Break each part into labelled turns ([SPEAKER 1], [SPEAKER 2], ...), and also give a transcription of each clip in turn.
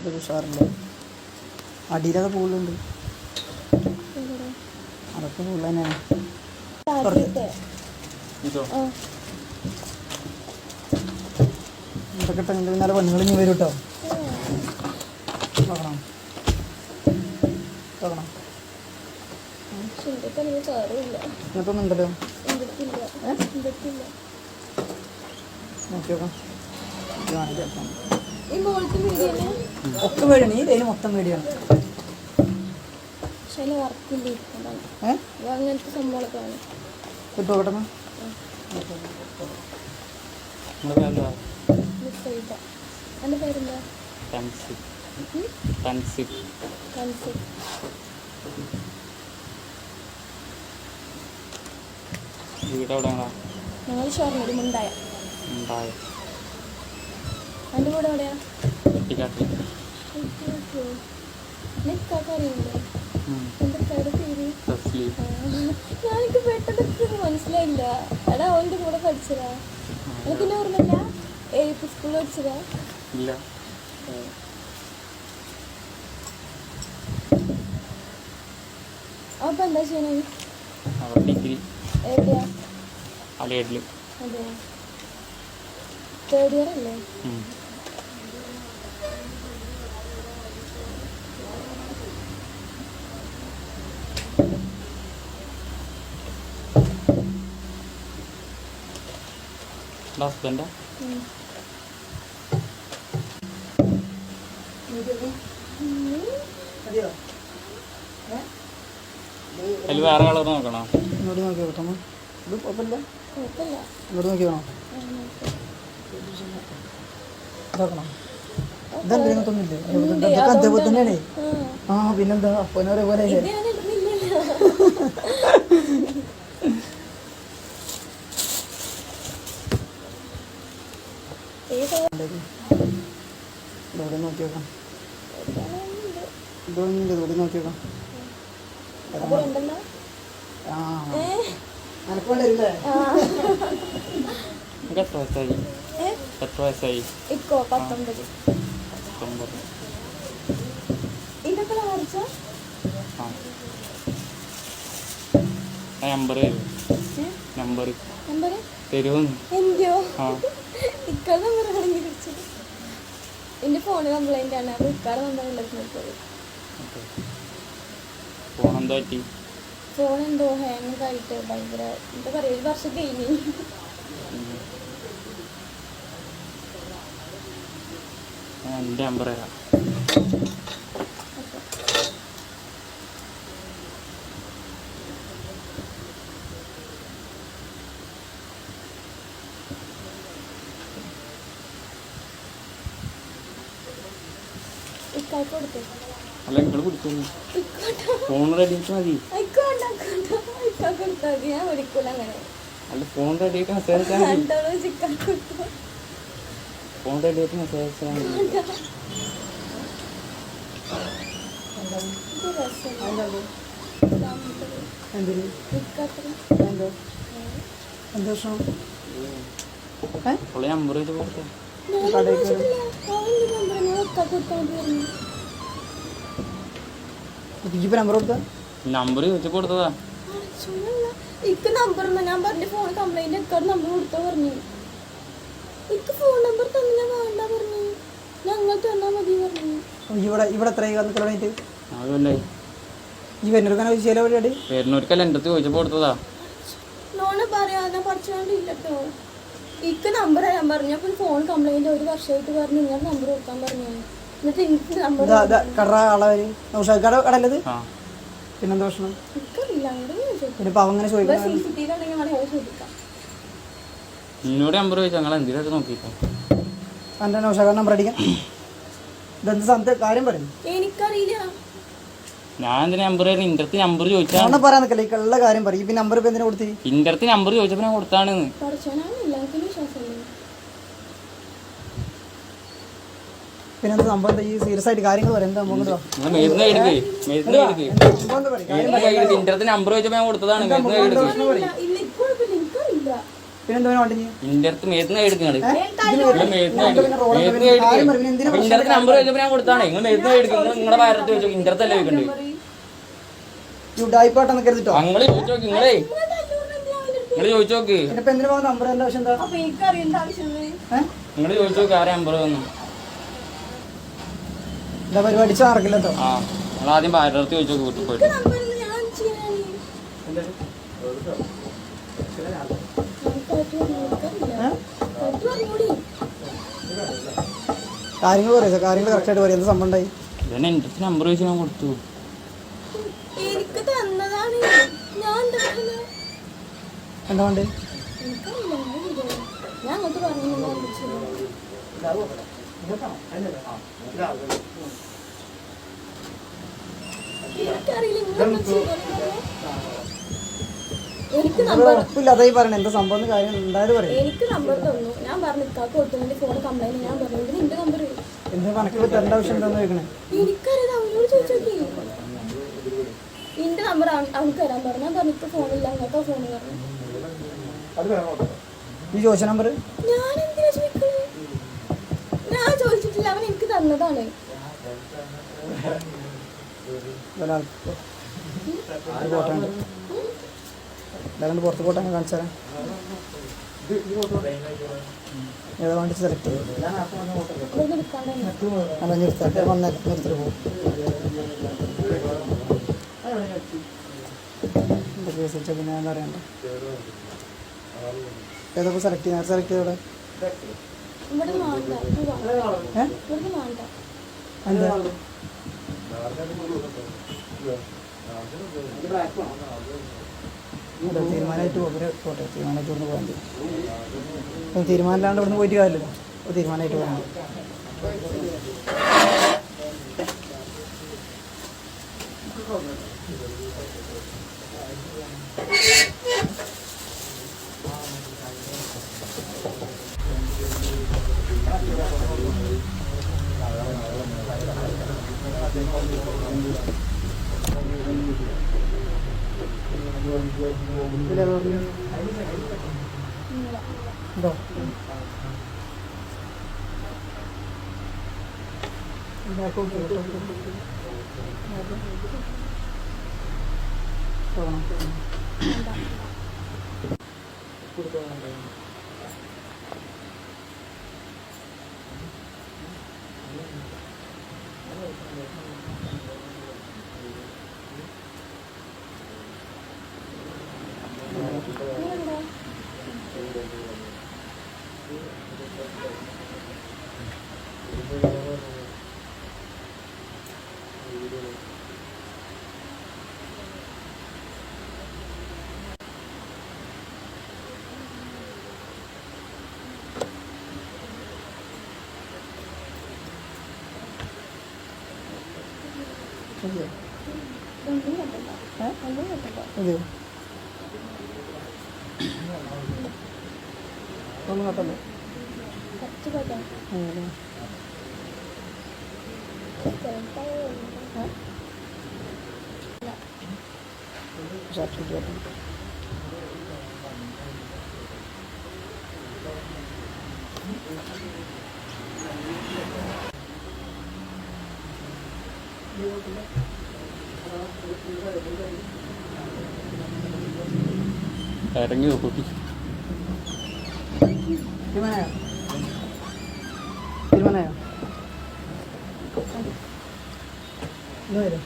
[SPEAKER 1] ഒരു ഉഷാറുണ്ട്. അടിയിലൊക്കെ പൂളുണ്ട്, അതൊക്കെ പൂള് തന്നെയാണ്. ഇതൊക്കെ ഇട്ടെങ്കിൽ പിന്നാലെ പെണ്ണുങ്ങൾ ഇനി വരും കേട്ടോ. നോക്കണം നോക്കണം, ഇങ്ങനത്തൊന്നും ഉണ്ടല്ലോ. നോക്കി നോക്കാം, ഒക്കെ മേടിയാണ്. ഈ ലൈന് മൊത്തം മേടിയാണ്. കിട്ടോ പെട്ടെന്ന്.
[SPEAKER 2] ഞങ്ങൾ ഷൊർണൂർ മുണ്ടായ. എൻ്റെ കൂടെ എവിടെയാ? ഞാനെനിക്ക് പെട്ടെന്ന് മനസ്സിലായില്ല. എടാ അവൻ്റെ കൂടെ പഠിച്ചതാ. എനിക്കിന്നെ ഓർമ്മയില്ല. ഏത് സ്കൂളിൽ പഠിച്ചതാ? അപ്പൊ എന്താ ചെയ്യണേ? എവിടെയാ? അതെ, തേർഡ് ഇയർ അല്ലേ?
[SPEAKER 3] ഹസ്ബൻഡാ? അതിൽ വേറെ കളർ നോക്കണോ?
[SPEAKER 1] ഇങ്ങോട്ട് നോക്കി നോക്കണം. ഇത് കുഴപ്പമില്ല, ഇങ്ങോട്ട് നോക്കി വേണോ? ഇതാക്കണം. ഇതല്ലേ ഇങ്ങോട്ടൊന്നുമില്ലേ? ഇതൊക്കെ അതേപോലെ തന്നെയാണേ. ആ പിന്നെന്താ അപ്പനെ ഒരേപോലെ ഇവിടെ നോക്കി നോക്കാം. ഇതൊന്നും ഇവിടെ നോക്കി നോക്കാം. ആ അനക്കൊണ്ടില്ലേ?
[SPEAKER 3] എത്ര വയസ്സായി?
[SPEAKER 2] ഇക്കോ 19. ഇതൊക്കെ ആർച്ച
[SPEAKER 3] നമ്പർ തരുമോ?
[SPEAKER 2] എന്റെയോ? ഇക്കാട് നമ്പർ ആണെങ്കിൽ വിളിച്ചത്. എന്റെ ഫോണ് കംപ്ലൈന്റ് ആണ്. അപ്പൊ ഇക്കാട് നമ്പർ നോക്കിയത്. ഫോൺ എന്തോ ഹാങ് ആയിട്ട് ഭയങ്കര എന്താ പറയാ, 1 വർഷം കഴിഞ്ഞു.
[SPEAKER 3] എൻ്റെ നമ്പർ തരാം. അല്ല നിങ്ങൾ കുടിക്കുന്നു. ഫോൺ റെഡി മതി. അല്ല ഫോൺ റെഡി ആയിട്ട് മെസ്സേജ് അയച്ചാൽ മതി. ഫോൺ റെഡി ആയിട്ട് മെസ്സേജ് അയച്ചാൽ മതി. നമ്പർ ചെയ്ത് കൊടുത്തേ. നമ്പർ ചോദിച്ചു കൊടുത്തതാ.
[SPEAKER 2] ഇക്ക് നമ്പർ ഞാൻ പറഞ്ഞ ഫോൺ കംപ്ലൈന്റ് എക്കാട് നമ്പർ കൊടുത്താ പറഞ്ഞു. ഇക്ക് ഫോൺ നമ്പർ തന്നില്ല, വേണ്ട പറഞ്ഞു. ഞങ്ങൾ തന്നാ മതി പറഞ്ഞു.
[SPEAKER 1] ഇവിടെ എത്ര
[SPEAKER 3] വരുന്നവർക്കല്ല എൻ്റെ അടുത്ത് ചോദിച്ചപ്പോ കൊടുത്തതാ.
[SPEAKER 2] നോണ് പറയാതെ പഠിച്ചോണ്ടില്ലട്ടോ. ഇക്ക് നമ്പർ ഞാൻ പറഞ്ഞു. അപ്പൊ ഫോൺ കംപ്ലൈന്റ് 1 വർഷമായിട്ട് പറഞ്ഞു നിങ്ങൾ നമ്പർ കൊടുക്കാൻ പറഞ്ഞു. എന്നിട്ട് എനിക്ക് നമ്പർ
[SPEAKER 1] പിന്നെന്താ പ്രശ്നം?
[SPEAKER 3] എന്നോട് നമ്പർ ചോദിച്ചാൽ ഞങ്ങൾ എന്തിനായിട്ട് നോക്കിട്ടോ
[SPEAKER 1] നമ്പർ അടിക്കാൻ കാര്യം പറയും.
[SPEAKER 2] എനിക്കറിയില്ല.
[SPEAKER 3] ഞാൻ എന്തിനാ നമ്പർ ഇന്റെ അടുത്ത് നമ്പർ ചോദിച്ചാൽ
[SPEAKER 1] പറയാൻ നിൽക്കല്ല കാര്യം പറയും. ഈ നമ്പർ എന്തിനാ കൊടുത്തി?
[SPEAKER 3] ഇന്റെ അടുത്ത് നമ്പർ ചോദിച്ചപ്പോ ഞാൻ കൊടുത്താണ്.
[SPEAKER 1] പിന്നെ സംഭവം ഈ സീരിയസ് ആയിട്ട് കാര്യങ്ങൾ പറയാം. എന്താ
[SPEAKER 3] ഇന്റെ അടുത്ത് നമ്പർ ചോദിച്ചപ്പോ ഞാൻ കൊടുത്തതാണ്.
[SPEAKER 1] പിന്നെ എന്താ വേണ്ടി
[SPEAKER 3] ഇന്റെ അടുത്ത് മേത്തുന്ന എടുക്കുന്നത് നമ്പർ ചോദിച്ചപ്പോ ഞാൻ കൊടുത്താണ്. നിങ്ങൾ മേത്തുന്ന എടുക്കുന്നത് നിങ്ങളുടെ വയറത്ത് ചോദിച്ചു. ഇന്റെ അടുത്തല്ലേ ചോദിക്കണ്ടേ?
[SPEAKER 1] ഉടായിപ്പാട്ടെന്ന് കരുതിട്ടോ.
[SPEAKER 3] നിങ്ങൾ ചോദിച്ചു നോക്കി. നിങ്ങൾ ചോദിച്ചു നോക്ക്.
[SPEAKER 1] ഇപ്പൊ എന്തിനു പോകുന്ന നമ്പർ എന്താ ആവശ്യം? എന്താ
[SPEAKER 2] അപ്പൊ എനിക്കറിയേണ്ട ആവശ്യമില്ലേ?
[SPEAKER 3] നിങ്ങൾ ചോദിച്ചു നോക്ക് ആരെ നമ്പർ വന്നു.
[SPEAKER 1] എന്താ പരിപാടി ചാർക്കില്ല കേട്ടോ.
[SPEAKER 3] ആ നിങ്ങൾ ആദ്യം വയറത്ത് ചോദിച്ചു നോക്ക്. വീട്ടിൽ പോയിട്ട്
[SPEAKER 2] നമ്പർ ഞാൻ ചെയ്യാൻ
[SPEAKER 1] കാര്യങ്ങൾ പറയാ, കാര്യങ്ങൾ കറക്റ്റായിട്ട് പറയാം. എന്താ സംഭവം ഉണ്ടായി?
[SPEAKER 3] ഇതന്നെ എൻ്റെ അടുത്ത് നമ്പർ ചോദിച്ചു ഞാൻ കൊടുത്തു.
[SPEAKER 2] എനിക്ക് തന്നതാണ്. ഞാൻ
[SPEAKER 1] എന്താ വേണ്ടേ?
[SPEAKER 2] ഞാൻ അങ്ങോട്ട് പറഞ്ഞു എനിക്ക് നമ്പർ
[SPEAKER 1] ഉറപ്പില്ലാതായി പറയണേ. എന്താ സംഭവം കാര്യം ഉണ്ടായത് പറയാം.
[SPEAKER 2] എനിക്ക് നമ്പർ തന്നു. ഞാൻ പറഞ്ഞു ഇക്കാക്ക് കൊടുത്തു ഫോൺ കംപ്ലൈന്റ്. ഞാൻ പറഞ്ഞു നിന്റെ നമ്പർ
[SPEAKER 1] എന്താ കണക്കിൽ തരേണ്ട ആവശ്യം എന്താന്ന് ചോദിക്കണേ?
[SPEAKER 2] എനിക്കറിയാം. അവനോട് ചോദിച്ചോക്കി നിന്റെ നമ്പർ അവൾക്ക് തരാൻ പറഞ്ഞു. ഞാൻ പറഞ്ഞു ഇപ്പൊ ഫോണില്ല അങ്ങനത്തെ ഫോൺ പറഞ്ഞു.
[SPEAKER 1] ഈ ചോദിച്ച നമ്പർ
[SPEAKER 2] ഞാൻ എന്തിനാ ചോദിക്കുന്നത്? ഞാൻ ചോദിച്ചിട്ടില്ല. അവൻ എനിക്ക് തന്നതാണ്.
[SPEAKER 1] പുറത്ത് പോട്ടെ കാണിച്ചു തരാം. ഏതാ വേണ്ടി സെലക്ട് ചെയ്യും. അല്ല നിർത്താട്ടെ. വന്നേരം നിർത്തിട്ട് പോകും. പിന്നെ എന്താ അറിയണ്ട. ഏതൊക്കെ സെലക്ട് ചെയ്യാൻ സെലക്ട് ചെയ്തോടെ?
[SPEAKER 2] ഇവിടെ വേണ്ട. ഇവിടെ വേണ്ട.
[SPEAKER 1] എന്താ തീരുമാനമായിട്ട് പോട്ടെ. തീരുമാനമായിട്ട് ഇവിടുന്ന് പോകാൻ മതി. തീരുമാനമില്ലാണ്ട് ഇവിടുന്ന് പോയിട്ട് കാര്യമില്ലല്ലോ. തീരുമാനമായിട്ട് പോകാൻ മതി. എന്തോ അതെയോ? ഒന്നും കേട്ടല്ലോ.
[SPEAKER 3] ഇറങ്ങി നോക്കി
[SPEAKER 1] തീരുമാനമായോ? തീരുമാനമായോ? ഇന്ന് വരും.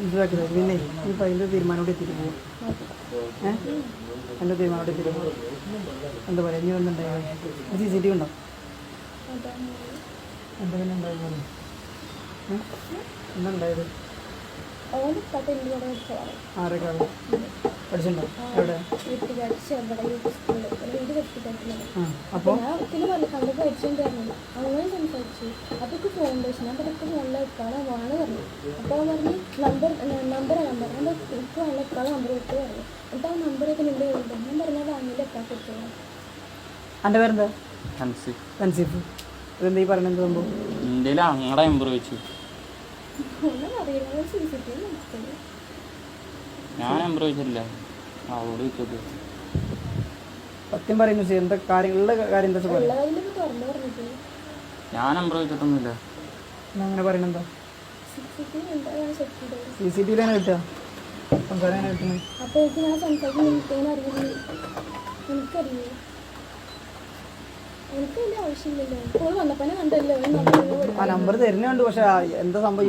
[SPEAKER 1] ഇതാക്കില്ല. പിന്നെ ഇപ്പം അതിൻ്റെ തീരുമാനോടെ എത്തിയിട്ട് പോകും. എൻ്റെ തീരുമാനോടെ എത്തിയിട്ട് പോകും. എന്താ പറയുക? ഇനി ഒന്നുണ്ടായോ? CCTV ഉണ്ടോ? എന്താ പിന്നെ ഉണ്ടായിരുന്നു? എന്താണ്ടായത്? ആരൊക്കെയാണ് പഠിച്ചിട്ടുണ്ടോ? എവിടെ? അപ്പോൾ
[SPEAKER 2] പിന്നെ പറഞ്ഞു കണ്ടു പഠിച്ചിട്ടുണ്ടായിരുന്നു. അങ്ങനെ സംസാരിച്ചു. അതൊക്കെ ഫൗണ്ടേഷൻ അതൊക്കെ നല്ല വെക്കാളെ വേണം പറഞ്ഞു. അപ്പോൾ പറഞ്ഞ് നമ്പറാണ് പറഞ്ഞു. എനിക്ക് നല്ല വെക്കാളെ നമ്പർ കൊടുത്ത് പറഞ്ഞു. എന്നിട്ട് ആ നമ്പറൊക്കെ നിന്റെ എഴുതും. ഞാൻ പറഞ്ഞാൽ വാങ്ങിയിട്ട് വെക്കാൻ കൊടുത്തോളാം.
[SPEAKER 1] എൻ്റെ പേരെന്താ?
[SPEAKER 3] അൻസിഫ്.
[SPEAKER 1] ഇതെന്താ ഈ പറയണത് സംഭവം?
[SPEAKER 3] ഇന്ത്യയിൽ അങ്ങടെ നമ്പർ വെച്ചു.
[SPEAKER 2] ഒന്നും അറിയില്ല. CCTV നോക്കില്ല.
[SPEAKER 3] ഞാൻ നമ്പർ വെച്ചിട്ടില്ല. അവളോട് ചോദിച്ചോക്ക്.
[SPEAKER 1] സത്യം പറയുന്നു ശരി, എന്താ കാര്യങ്ങളുടെ കാര്യം എന്താ പറയും?
[SPEAKER 2] ഉള്ള കാര്യങ്ങളൊക്കെ തുറന്നു പറഞ്ഞിട്ട്
[SPEAKER 3] ഞാൻ നമ്പർ ചോദിച്ചിട്ടൊന്നുമില്ല.
[SPEAKER 1] ഞാൻ അങ്ങനെ പറയണെന്താ?
[SPEAKER 2] CCTV എന്താ ഞാൻ ചെക്ക് ചെയ്തത്.
[SPEAKER 1] CCTV-ലാണ് കിട്ടുക, സംസാരം എങ്ങനെ കിട്ടുന്നത്?
[SPEAKER 2] അപ്പോൾ എനിക്ക് ഞാൻ സംസാരിക്കുന്ന എനിക്കങ്ങനെ അറിയില്ല. എനിക്കറിയില്ല, എനിക്ക് അതിൻ്റെ ആവശ്യമില്ലല്ലോ. ഇപ്പോൾ വന്നപ്പോൾ കണ്ടല്ലോ
[SPEAKER 1] ആ നമ്പർ തരുന്നുണ്ട്, പക്ഷെ എന്താ സംഭവം?